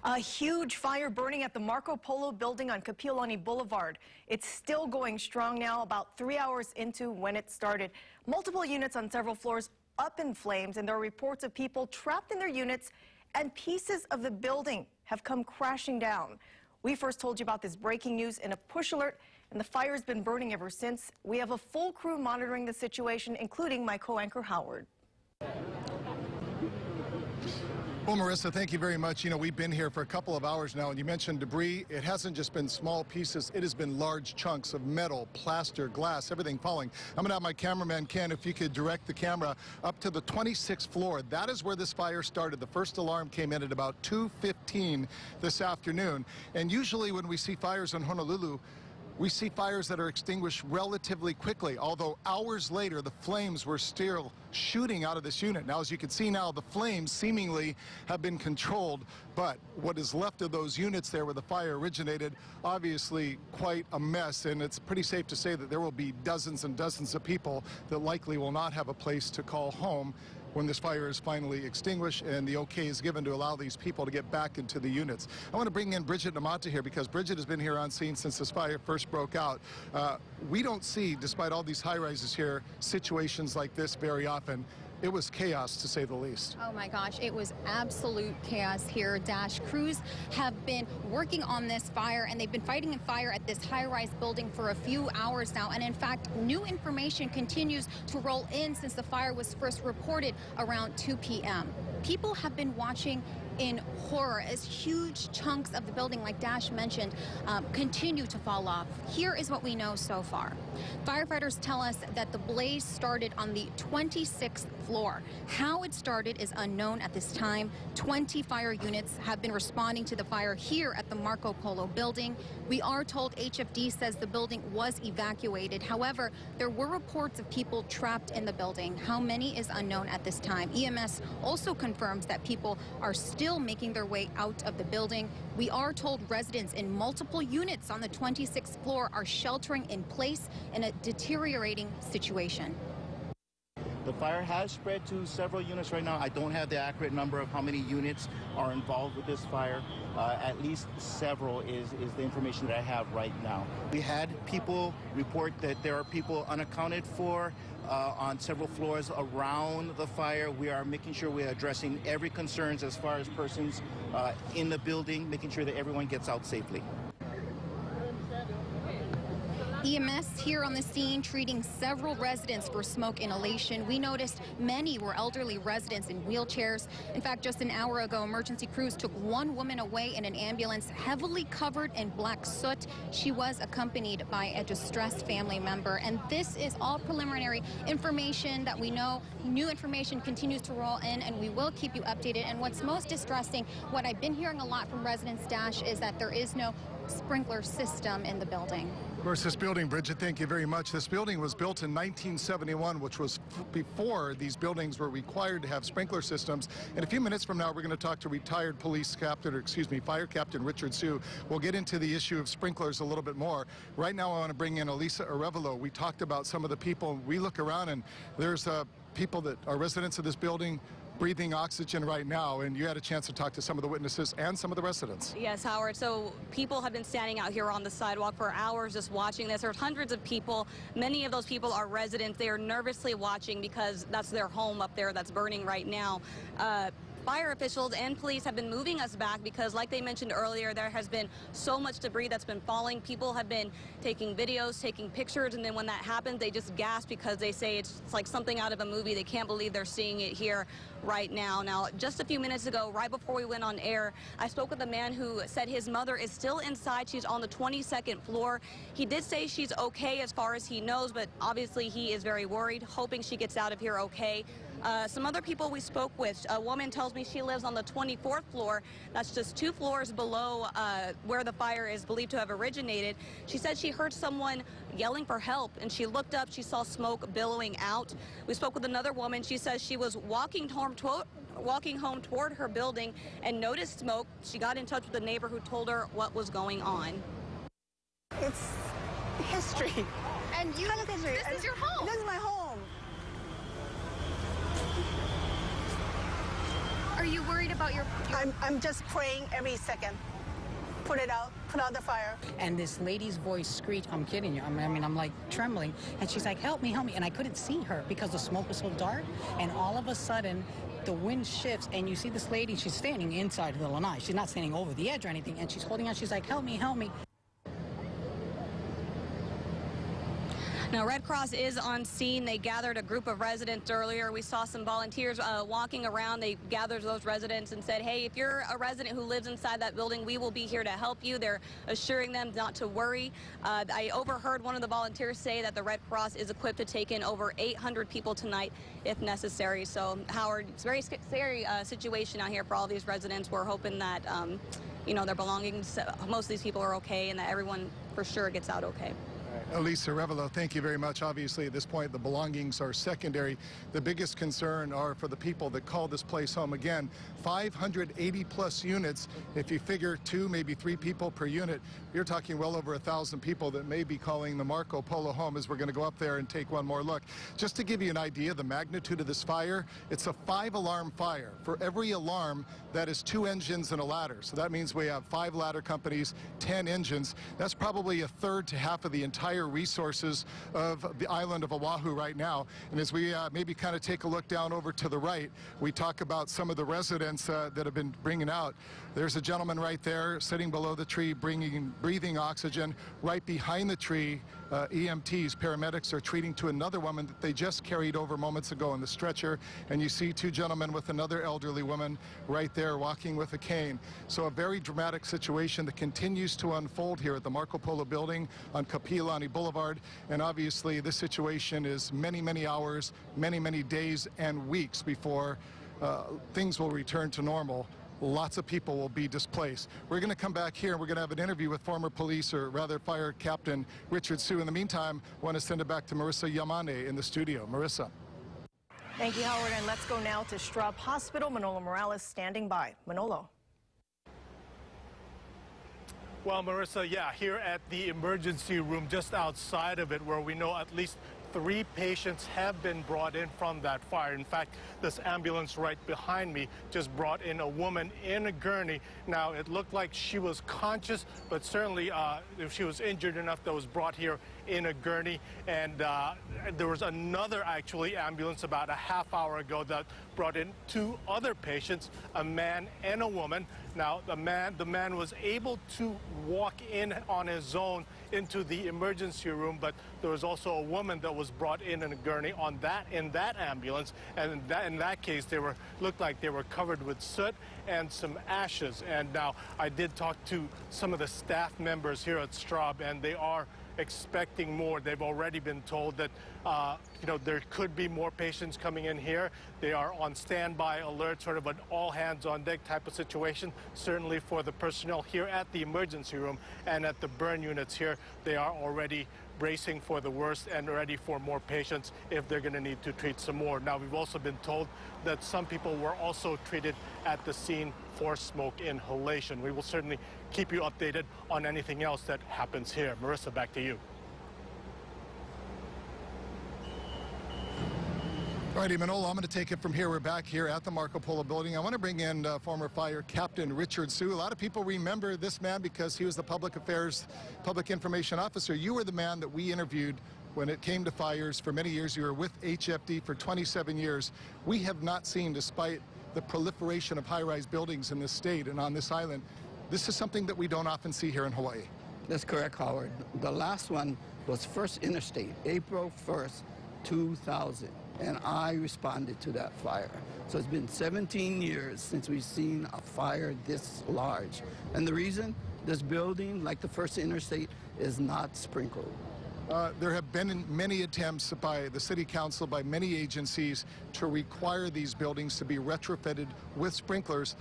A huge fire burning at the Marco Polo building on Kapiolani Boulevard. It's still going strong now, about 3 hours into when it started. Multiple units on several floors up in flames, and there are reports of people trapped in their units, and pieces of the building have come crashing down. We first told you about this breaking news in a push alert, and the fire has been burning ever since. We have a full crew monitoring the situation, including my co-anchor Howard. Well, Marissa, thank you very much. You know, we've been here for a couple of hours now, and you mentioned debris. It hasn't just been small pieces. It has been large chunks of metal, plaster, glass, everything falling. I'm going to have my cameraman, Ken, if you could direct the camera up to the 26th floor. That is where this fire started. The first alarm came in at about 2:15 this afternoon. And usually when we see fires in Honolulu, we see fires that are extinguished relatively quickly, although hours later, the flames were still shooting out of this unit. Now, as you can see now, the flames seemingly have been controlled, but what is left of those units there where the fire originated, obviously quite a mess, and it's pretty safe to say that there will be dozens and dozens of people that likely will not have a place to call home when this fire is finally extinguished and the okay is given to allow these people to get back into the units. I want to bring in Bridget Namata here because Bridget has been here on scene since this fire first broke out. We don't see, despite all these high-rises here, situations like this very often. It was chaos, to say the least. Oh my gosh, it was absolute chaos here. Dash crews have been working on this fire, and they've been fighting a fire at this high-rise building for a few hours now. And in fact, new information continues to roll in since the fire was first reported around 2 p.m. People have been watching in horror as huge chunks of the building, like Dash mentioned, continue to fall off. Here is what we know so far. Firefighters tell us that the blaze started on the 26th floor. How it started is unknown at this time. 20 fire units have been responding to the fire here at the Marco Polo building. We are told HFD says the building was evacuated. However, there were reports of people trapped in the building. How many is unknown at this time. EMS also confirms that people are still making their way out of the building. We are told residents in multiple units on the 26th floor are sheltering in place in a deteriorating situation. The fire has spread to several units right now. I don't have the accurate number of how many units are involved with this fire. At least several is the information that I have right now. We had people report that there are people unaccounted for on several floors around the fire. We are making sure we are addressing every concerns as far as persons in the building, making sure that everyone gets out safely. EMS here on the scene treating several residents for smoke inhalation. We noticed many were elderly residents in wheelchairs. In fact, just an hour ago, emergency crews took one woman away in an ambulance heavily covered in black soot. She was accompanied by a distressed family member. And this is all preliminary information that we know. New information continues to roll in, and we will keep you updated. And what's most distressing, what I've been hearing a lot from residents, Dash, is that there is no sprinkler system in the building. Of course, this building, Bridget, thank you very much. This building was built in 1971, which was before these buildings were required to have sprinkler systems. In a few minutes from now, we're going to talk to retired fire captain Richard Sue. We'll get into the issue of sprinklers a little bit more. Right now, I want to bring in Elisa Arevalo. We talked about some of the people. We look around, and there's people that are residents of this building breathing oxygen right now, and you had a chance to talk to some of the witnesses and some of the residents. Yes, Howard. So people have been standing out here on the sidewalk for hours just watching this. There's hundreds of people. Many of those people are residents. They are nervously watching because that's their home up there that's burning right now. Fire officials and police have been moving us back because, like they mentioned earlier, there has been so much debris that's been falling. People have been taking videos, taking pictures, and then when that happens, they just gasp because they say it's like something out of a movie. They can't believe they're seeing it here right now. Now, just a few minutes ago, right before we went on air, I spoke with a man who said his mother is still inside. She's on the 22nd floor. He did say she's okay as far as he knows, but obviously he is very worried, hoping she gets out of here okay. Some other people we spoke with, a woman tells me she lives on the 24th floor. That's just 2 floors below where the fire is believed to have originated. She said she heard someone yelling for help, and she looked up. She saw smoke billowing out. We spoke with another woman. She says she was walking home toward her building and noticed smoke. She got in touch with a neighbor who told her what was going on. It's history. And you, this is your home. This is my home. Are you worried about your... I'm just praying every second. Put out the fire. And this lady's voice screeched, I'm kidding you. I'm like trembling. And she's like, help me, help me. And I couldn't see her because the smoke was so dark. And all of a sudden, the wind shifts and you see this lady, she's standing inside the lanai. She's not standing over the edge or anything. And she's holding on, she's like, help me, help me. Now, Red Cross is on scene. They gathered a group of residents earlier. We saw some volunteers walking around. They gathered those residents and said, hey, if you're a resident who lives inside that building, we will be here to help you. They're assuring them not to worry. I overheard one of the volunteers say that the Red Cross is equipped to take in over 800 people tonight if necessary. So, Howard, it's a very scary situation out here for all these residents. We're hoping that, you know, their belongings, most of these people are okay and that everyone for sure gets out okay. Elisa Revelo, thank you very much. Obviously, at this point, the belongings are secondary. The biggest concern are for the people that call this place home. Again, 580-plus units. If you figure 2, maybe 3 people per unit, you're talking well over 1,000 people that may be calling the Marco Polo home as we're going to go up there and take one more look. Just to give you an idea of the magnitude of this fire, it's a 5-alarm fire. For every alarm, that is 2 engines and a ladder. So that means we have 5 ladder companies, 10 engines. That's probably a third to half of the entire resources of the island of Oahu right now. And as we maybe kind of take a look down over to the right, we talk about some of the residents that have been bringing out. There's a gentleman right there sitting below the tree breathing oxygen. Right behind the tree, EMTs, paramedics, are treating to another woman that they just carried over moments ago in the stretcher. And you see 2 gentlemen with another elderly woman right there walking with a cane. So a very dramatic situation that continues to unfold here at the Marco Polo building on Kapiolani Boulevard. And obviously this situation is many, many hours, many, many days and weeks before things will return to normal. Lots of people will be displaced. We're going to come back here and we're going to have an interview with former police, or rather fire captain Richard Su. In the meantime, I want to send it back to Marissa Yamane in the studio. Marissa. Thank you, Howard. And let's go now to Straub Hospital. Manolo Morales standing by. Manolo. Well, Marissa, yeah, here at the emergency room just outside of it, where we know at least 3 patients have been brought in from that fire. In fact, this ambulance right behind me just brought in a woman in a gurney. Now, it looked like she was conscious, but certainly if she was injured enough, that was brought here in a gurney. And there was another, actually, ambulance about a half hour ago that brought in 2 other patients, a man and a woman. Now, the man was able to walk in on his own into the emergency room, but there was also a woman that was brought in a gurney in that ambulance, and in that case looked like they were covered with soot and some ashes. And now I did talk to some of the staff members here at Straub, and they are expecting more. They've already been told that you know, there could be more patients coming in here. They are on standby alert, sort of an all hands on deck type of situation. Certainly for the personnel here at the emergency room and at the burn units here, they are already bracing for the worst and ready for more patients if they're going to need to treat some more. Now, we've also been told that some people were also treated at the scene for smoke inhalation. We will certainly keep you updated on anything else that happens here. Marissa, back to you. All righty, Manolo, I'm going to take it from here. We're back here at the Marco Polo building. I want to bring in former fire captain Richard Su. A lot of people remember this man because he was the public affairs, public information officer. You were the man that we interviewed when it came to fires for many years. You were with HFD for 27 years. We have not seen, despite the proliferation of high-rise buildings in this state and on this island, this is something that we don't often see here in Hawaii. That's correct, Howard. The last one was First Interstate, April 1st, 2000. And I responded to that fire. So it's been 17 years since we've seen a fire this large. And the reason, this building, like the First Interstate, is not sprinkled. There have been many attempts by the City Council, by many agencies, to require these buildings to be retrofitted with sprinklers.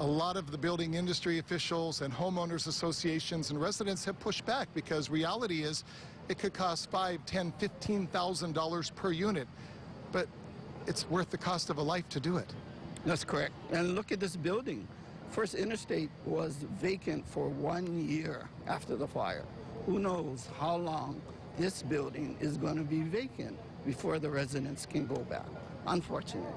A lot of the building industry officials and homeowners associations and residents have pushed back because reality is it could cost $5,000, $10,000, $15,000 per unit. But it's worth the cost of a life to do it. That's correct. And look at this building. First Interstate was vacant for 1 year after the fire. Who knows how long this building is going to be vacant before the residents can go back, unfortunately.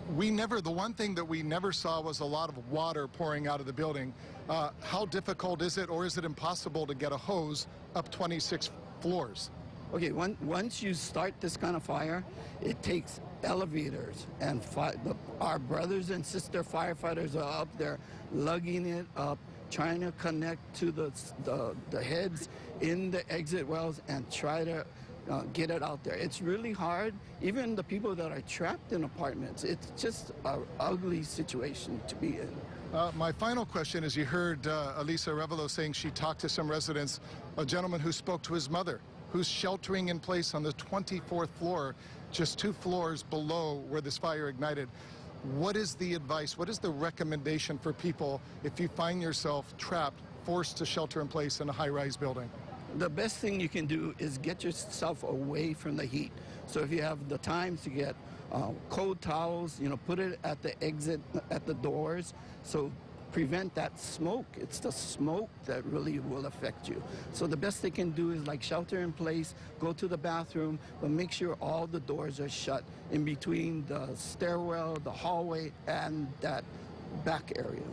the one thing that we never saw was a lot of water pouring out of the building. How difficult is it, or is it impossible to get a hose up 26 floors? Okay, once you start this kind of fire, it takes elevators, and our brothers and sister firefighters are up there lugging it up, trying to connect to the heads in the exit wells and try to get it out there. It's really hard. Even the people that are trapped in apartments, it's just an ugly situation to be in. My final question is, you heard Elisa Arevalo saying she talked to some residents, a gentleman who spoke to his mother, who's sheltering in place on the 24th floor, just 2 floors below where this fire ignited. What is the advice? What is the recommendation for people if you find yourself trapped, forced to shelter in place in a high-rise building? The best thing you can do is get yourself away from the heat. So if you have the time to get cold towels, put it at the exit, at the doors, so prevent that smoke. It's the smoke that really will affect you. So the best they can do is like shelter in place, go to the bathroom, but make sure all the doors are shut in between the stairwell, the hallway, and that back area.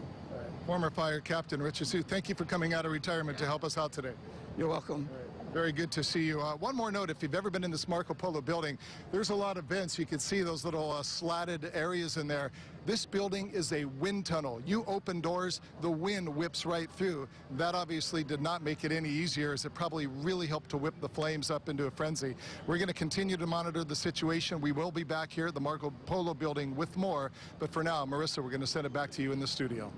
Former Fire Captain Richard Hsu, thank you for coming out of retirement to help us out today. You're welcome. Very good to see you. One more note, if you've ever been in this Marco Polo building, there's a lot of vents. You can see those little slatted areas in there. This building is a wind tunnel. You open doors, the wind whips right through. That obviously did not make it any easier, as it probably really helped to whip the flames up into a frenzy. We're going to continue to monitor the situation. We will be back here at the Marco Polo building with more. But for now, Marissa, we're going to send it back to you in the studio.